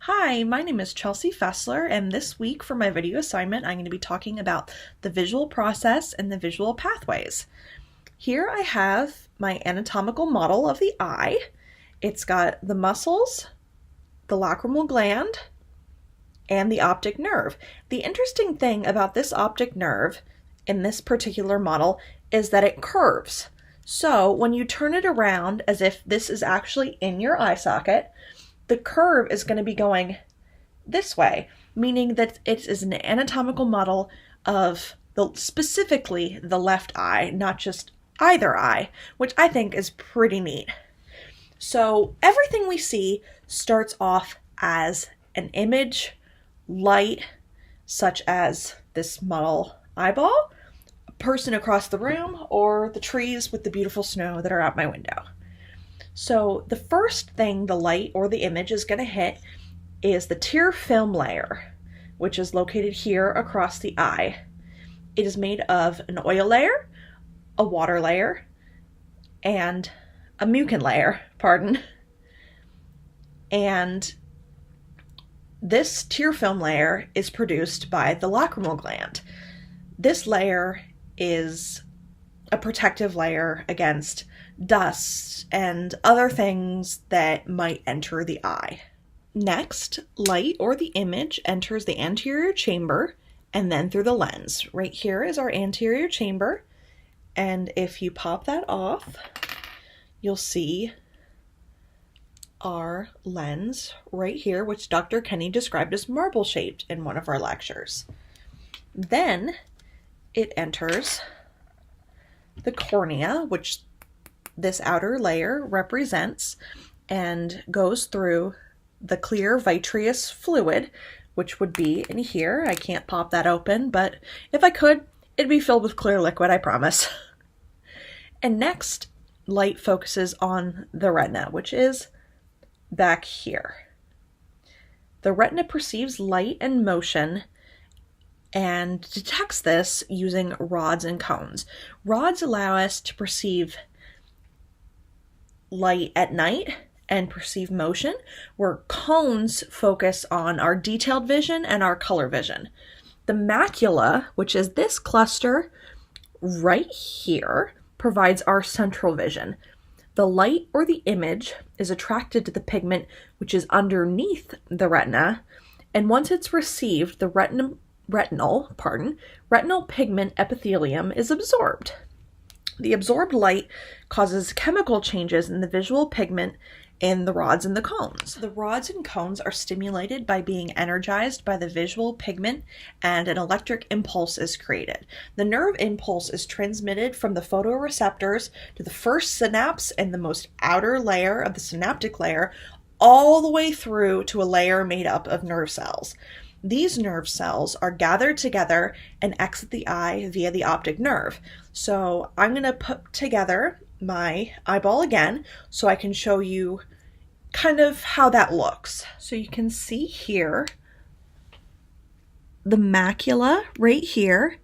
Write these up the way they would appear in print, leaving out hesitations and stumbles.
Hi, my name is Chelsea Fessler, and this week for my video assignment, I'm going to be talking about the visual process and the visual pathways. Here I have my anatomical model of the eye. It's got the muscles, the lacrimal gland, and the optic nerve. The interesting thing about this optic nerve in this particular model is that it curves. So when you turn it around as if this is actually in your eye socket, the curve is going to be going this way, meaning that it is an anatomical model of specifically the left eye, not just either eye, which I think is pretty neat. So everything we see starts off as an image, light, such as this model eyeball, a person across the room, or the trees with the beautiful snow that are out my window. So the first thing the light or the image is going to hit is the tear film layer, which is located here across the eye. It is made of an oil layer, a water layer, and a mucin layer, And this tear film layer is produced by the lacrimal gland. This layer is a protective layer against dust and other things that might enter the eye. Next, light or the image enters the anterior chamber and then through the lens. Right here is our anterior chamber, and if you pop that off, you'll see our lens right here, which Dr. Kenny described as marble-shaped in one of our lectures. Then it enters the cornea, which this outer layer represents, and goes through the clear vitreous fluid, which would be in here. I can't pop that open, but if I could, it'd be filled with clear liquid, I promise. And next, light focuses on the retina, which is back here. The retina perceives light and motion and detects this using rods and cones. Rods allow us to perceive light at night and perceive motion, where cones focus on our detailed vision and our color vision. The macula, which is this cluster right here, provides our central vision. The light or the image is attracted to the pigment which is underneath the retina, and once it's received, the retinal pigment epithelium is absorbed. The absorbed light causes chemical changes in the visual pigment in the rods and the cones. The rods and cones are stimulated by being energized by the visual pigment, and an electric impulse is created. The nerve impulse is transmitted from the photoreceptors to the first synapse and the most outer layer of the synaptic layer, all the way through to a layer made up of nerve cells. These nerve cells are gathered together and exit the eye via the optic nerve. So I'm going to put together my eyeball again so I can show you kind of how that looks. So you can see here the macula right here,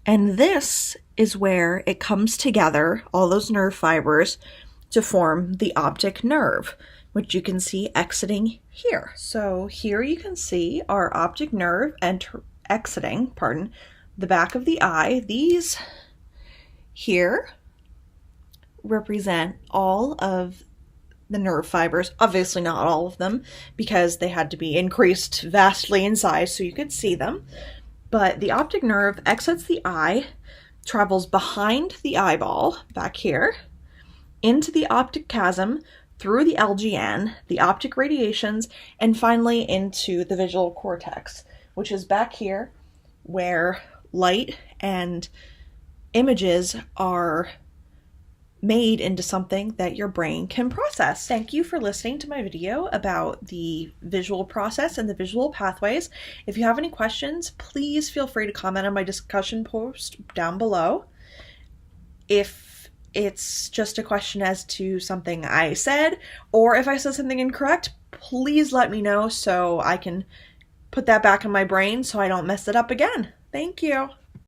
and this is where it comes together, all those nerve fibers, to form the optic nerve, which you can see exiting here. So here you can see our optic nerve exiting the back of the eye. These here represent all of the nerve fibers, obviously not all of them, because they had to be increased vastly in size so you could see them. But the optic nerve exits the eye, travels behind the eyeball, back here, into the optic chiasm, through the LGN, the optic radiations, and finally into the visual cortex, which is back here where light and images are made into something that your brain can process. Thank you for listening to my video about the visual process and the visual pathways. If you have any questions, please feel free to comment on my discussion post down below. If it's just a question as to something I said, or if I said something incorrect, please let me know so I can put that back in my brain so I don't mess it up again. Thank you.